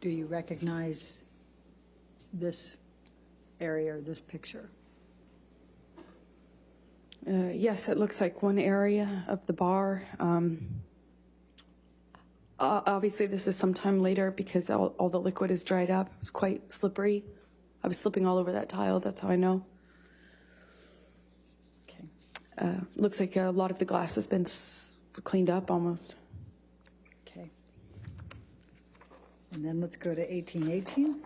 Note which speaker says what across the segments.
Speaker 1: Do you recognize this area or this picture?
Speaker 2: Yes, it looks like one area of the bar. Obviously, this is sometime later because all the liquid is dried up. It was quite slippery. I was slipping all over that tile. That's how I know.
Speaker 1: Okay.
Speaker 2: Looks like a lot of the glass has been cleaned up almost.
Speaker 1: Okay. And then let's go to 1818.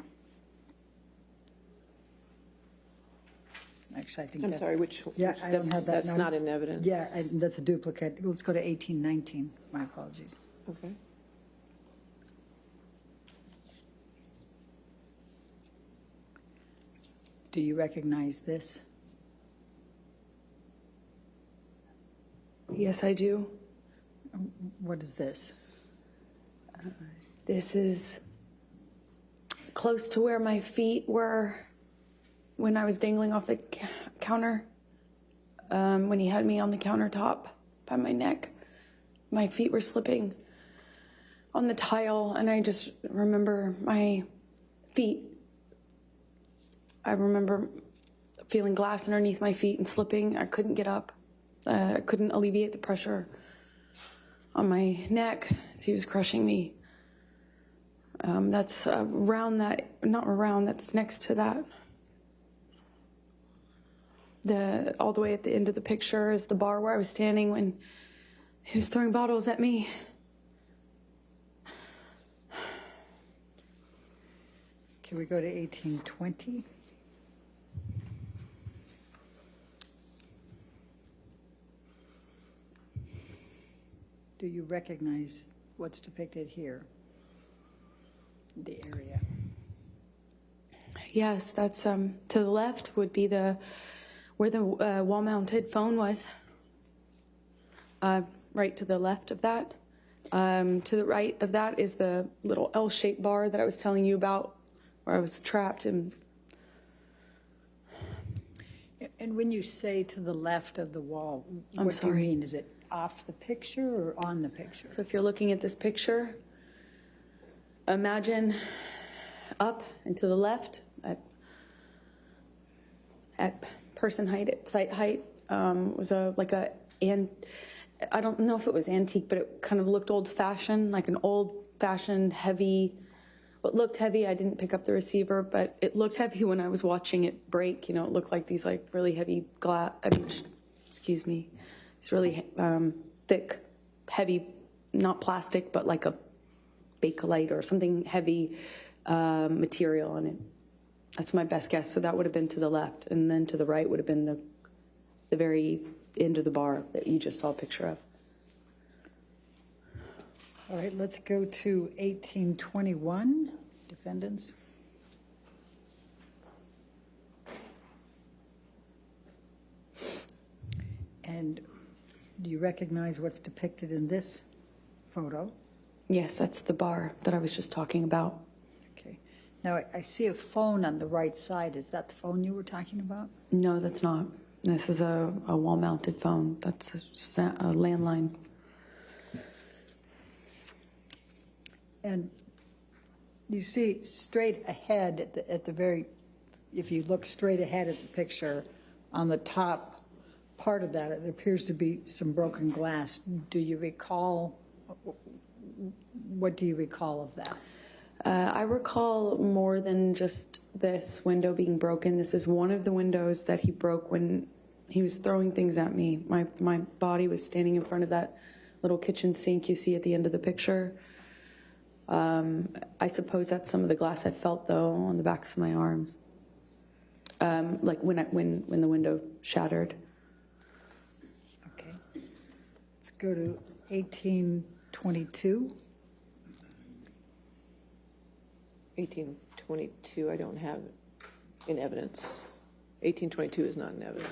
Speaker 1: Actually, I think
Speaker 3: I'm
Speaker 1: that's...
Speaker 3: sorry, which?
Speaker 1: Yeah, I don't have that.
Speaker 3: That's not in evidence.
Speaker 1: Yeah, that's a duplicate. Let's go to 1819. My apologies.
Speaker 3: Okay.
Speaker 1: Do you recognize this?
Speaker 2: Yes, I do.
Speaker 1: What is this?
Speaker 2: This is close to where my feet were when I was dangling off the counter. When he had me on the countertop by my neck, my feet were slipping on the tile, and I just remember my feet. I remember feeling glass underneath my feet and slipping. I couldn't get up. I couldn't alleviate the pressure on my neck as he was crushing me. That's around that, not around, that's next to that. All the way at the end of the picture is the bar where I was standing when he was throwing bottles at me.
Speaker 1: Can we go to 1820? Do you recognize what's depicted here? The area.
Speaker 2: Yes, that's to the left would be where the wall-mounted phone was. Right to the left of that. To the right of that is the little L-shaped bar that I was telling you about, where I was trapped. And
Speaker 1: when you say to the left of the wall,
Speaker 2: I'm
Speaker 1: what do you
Speaker 2: sorry.
Speaker 1: mean? Is it off the picture or on the picture?
Speaker 2: so if you're looking at this picture, imagine up and to the left at person height, at site height, was I don't know if it was antique, but it kind of looked old-fashioned, like an old-fashioned heavy, what looked heavy. I didn't pick up the receiver, but it looked heavy when I was watching it break. You know, it looked like these like really heavy glass, excuse me, it's really thick, heavy, not plastic, but like a Bakelite or something heavy material on it. That's my best guess. So that would have been to the left, and then to the right would have been the very end of the bar that you just saw a picture of.
Speaker 1: All right, let's go to 1821, defendants. And do you recognize what's depicted in this photo?
Speaker 2: Yes, that's the bar that I was just talking about.
Speaker 1: Okay. Now, I see a phone on the right side. Is that the phone you were talking about?
Speaker 2: No, that's not. This is a wall-mounted phone. That's just a landline.
Speaker 1: And you see straight ahead at the very, if you look straight ahead at the picture, on the top part of that, it appears to be some broken glass. Do you recall, what do you recall of that?
Speaker 2: I recall more than just this window being broken. This is one of the windows that he broke when he was throwing things at me. My body was standing in front of that little kitchen sink you see at the end of the picture. I suppose that's some of the glass I felt, though, on the backs of my arms, like when the window shattered.
Speaker 1: Okay. Let's go to 1822.
Speaker 3: 1822, I don't have in evidence. 1822 is not in evidence.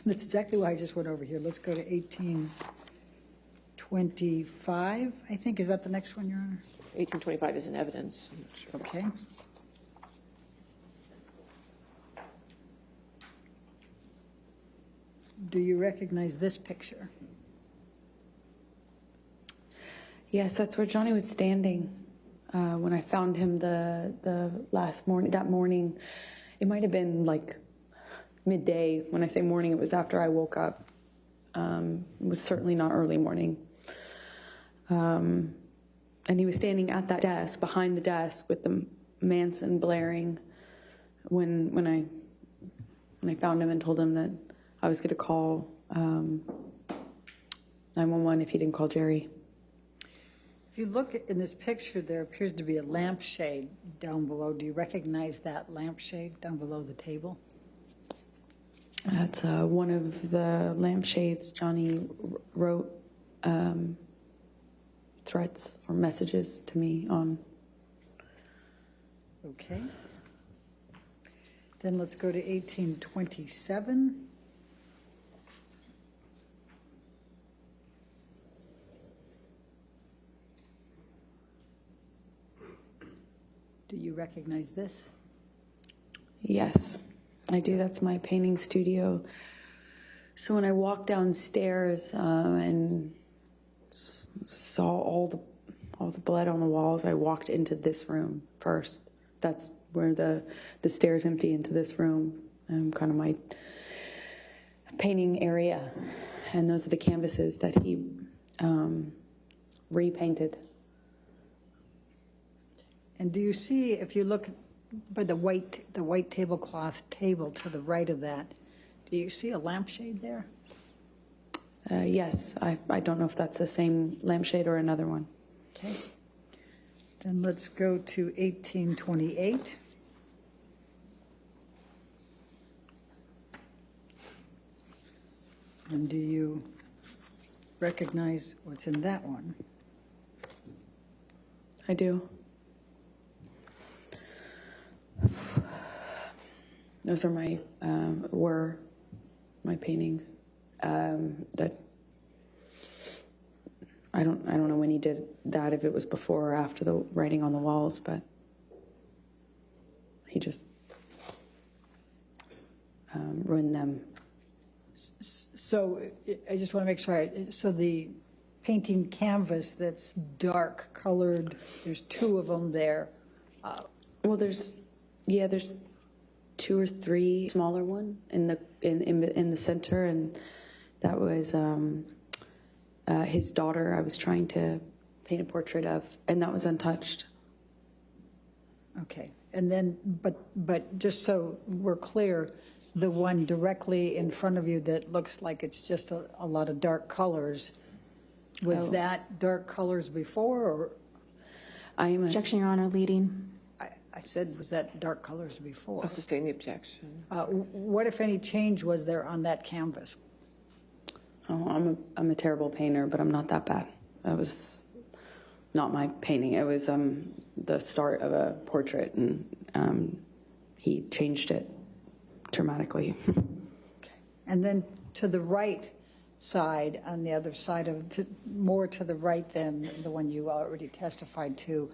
Speaker 1: That's exactly why I just went over here. Let's go to 1825, I think. Is that the next one, Your Honor?
Speaker 3: 1825 is in evidence. I'm not sure.
Speaker 1: Okay. Do you recognize this picture?
Speaker 2: Yes, that's where Johnny was standing. when I found him the last morning, that morning, it might have been like midday. When I say morning, it was after I woke up. It was certainly not early morning. And he was standing at that desk, behind the desk, with the Manson blaring when I found him and told him that I was going to call 911 if he didn't call Jerry.
Speaker 1: If you look in this picture, there appears to be a lampshade down below. Do you recognize that lampshade down below the table?
Speaker 2: That's one of the lampshades Johnny wrote threats or messages to me on.
Speaker 1: Okay. Then let's go to 1827. Do you recognize this?
Speaker 2: Yes, I do. That's my painting studio. So when I walked downstairs and saw all the blood on the walls, I walked into this room first. That's where the stairs empty into this room, kind of my painting area. And those are the canvases that he repainted.
Speaker 1: And do you see, if you look by the white tablecloth table to the right of that, do you see a lampshade there?
Speaker 2: Yes, I don't know if that's the same lampshade or another one.
Speaker 1: Okay. Then let's go to 1828. And do you recognize what's in that one?
Speaker 2: I do. Those are were my paintings. That I don't know when he did that, if it was before or after the writing on the walls, but he just ruined them.
Speaker 1: So I just want to make sure, so the painting canvas that's dark colored, there's two of them there.
Speaker 2: Well, there's two or three smaller one in the center, and that was his daughter I was trying to paint a portrait of, and that was untouched.
Speaker 1: Okay, and then, but just so we're clear, the one directly in front of you that looks like it's just a lot of dark colors, was that dark colors before, or?
Speaker 4: Objection, Your Honor, leading.
Speaker 1: I said, was that dark colors before?
Speaker 3: I'll sustain the objection.
Speaker 1: What, if any, change was there on that canvas?
Speaker 2: Oh, I'm a terrible painter, but I'm not that bad. That was not my painting. It was the start of a portrait, and he changed it dramatically.
Speaker 1: Okay. And then to the right side, on the other side of, more to the right than the one you already testified to,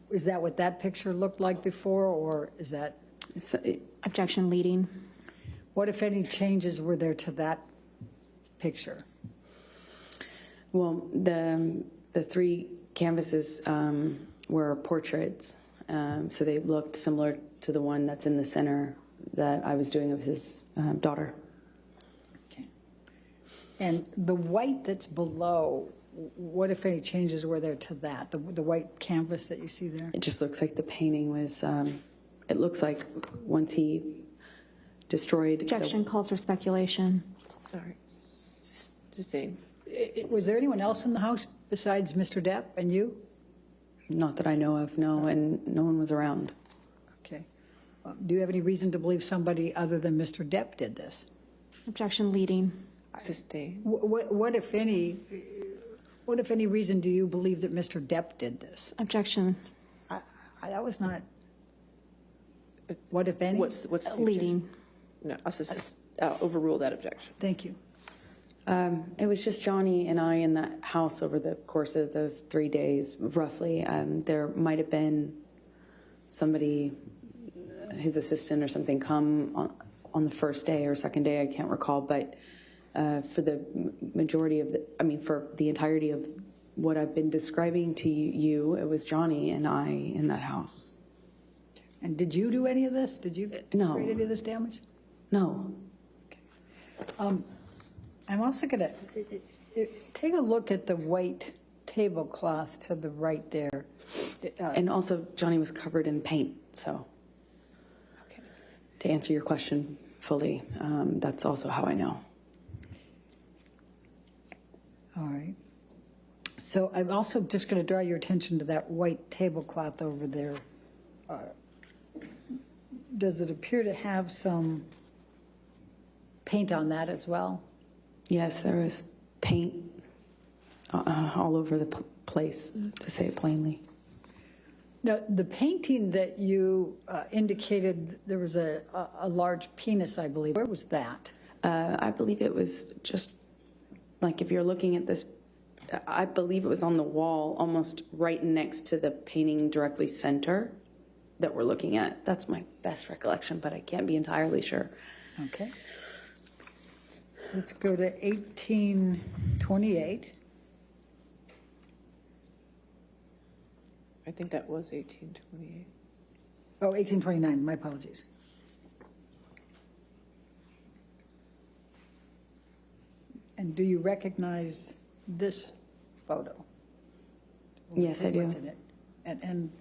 Speaker 1: is that what that picture looked like before, or is that?
Speaker 4: Objection, leading.
Speaker 1: What, if any, changes were there to that picture?
Speaker 2: Well, the three canvases were portraits, so they looked similar to the one that's in the center that I was doing of his daughter.
Speaker 1: Okay. And the white that's below, what, if any, changes were there to that, the white canvas that you see there?
Speaker 2: It just looks like the painting was, it looks like once he destroyed.
Speaker 4: Objection calls for speculation.
Speaker 3: Sorry. Sustain.
Speaker 1: Was there anyone else in the house besides Mr. Depp and you?
Speaker 2: Not that I know of, no, and no one was around.
Speaker 1: Okay. Do you have any reason to believe somebody other than Mr. Depp did this?
Speaker 4: Objection, leading.
Speaker 3: Sustain.
Speaker 1: What, if any reason do you believe that Mr. Depp did this?
Speaker 4: Objection,
Speaker 1: That was not, what, if any?
Speaker 3: What's the objection?
Speaker 4: leading.
Speaker 3: No, I'll overrule that objection.
Speaker 1: Thank you.
Speaker 2: It was just Johnny and I in that house over the course of those 3 days, roughly. There might have been somebody, his assistant or something, come on the first day or second day, I can't recall, but for the majority of for the entirety of what I've been describing to you. It was Johnny and I in that house.
Speaker 1: And did you do any of this? Did you
Speaker 2: No.
Speaker 1: create any of this damage?
Speaker 2: No.
Speaker 1: I'm also going to take a look at the white tablecloth to the right there.
Speaker 2: And also, Johnny was covered in paint, so to answer your question fully, that's also how I know.
Speaker 1: All right. So I'm also just going to draw your attention to that white tablecloth over there. Does it appear to have some paint on that as well?
Speaker 2: Yes, there was paint all over the place, to say it plainly.
Speaker 1: Now, the painting that you indicated, there was a large penis, I believe. Where was that?
Speaker 2: I believe it was just, like, if you're looking at this, I believe it was on the wall, almost right next to the painting directly center that we're looking at. That's my best recollection, but I can't be entirely sure.
Speaker 1: Okay. Let's go to 1828.
Speaker 3: I think that was 1828.
Speaker 1: Oh, 1829, my apologies. And do you recognize this photo?
Speaker 2: Yes, I do.
Speaker 1: What's in it? And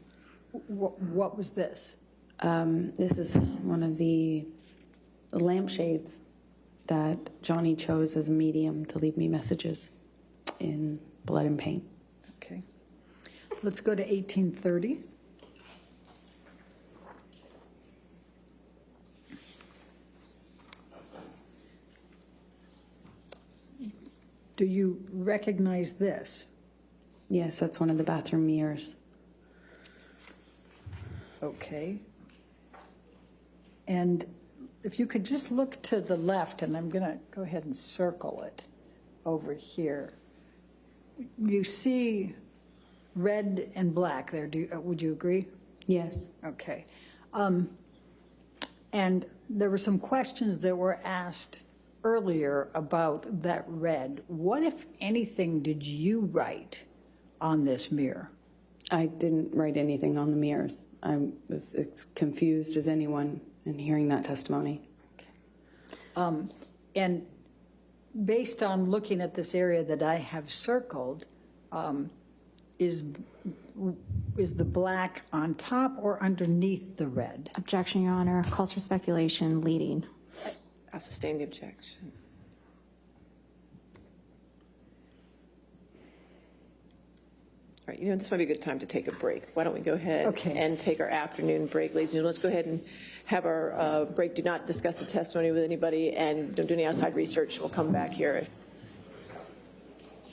Speaker 1: what was this?
Speaker 2: This is one of the lampshades that Johnny chose as a medium to leave me messages in blood and paint.
Speaker 1: Okay. Let's go to 1830. Do you recognize this?
Speaker 2: Yes, that's one of the bathroom mirrors.
Speaker 1: Okay. And if you could just look to the left, and I'm going to go ahead and circle it over here. You see red and black there. Would you agree?
Speaker 2: Yes.
Speaker 1: Okay. And there were some questions that were asked earlier about that red. What, if anything, did you write on this mirror?
Speaker 2: I didn't write anything on the mirrors. I was as confused as anyone in hearing that testimony.
Speaker 1: And based on looking at this area that I have circled, is the black on top or underneath the red?
Speaker 4: Objection, Your Honor. Calls for speculation. Leading.
Speaker 3: I'll sustain the objection. All right, this might be a good time to take a break. Why don't we go ahead and take our afternoon break, ladies and gentlemen. Let's go ahead and have our break. Do not discuss the testimony with anybody, and don't do any outside research. We'll come back here.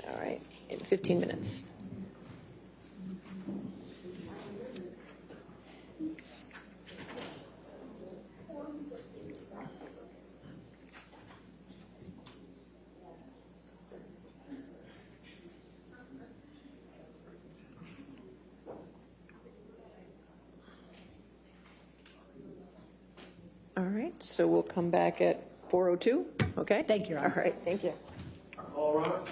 Speaker 3: All right, in 15 minutes. All right, so we'll come back at 4:02, okay?
Speaker 1: Thank you, Your Honor.
Speaker 3: All right, thank you.
Speaker 5: All right.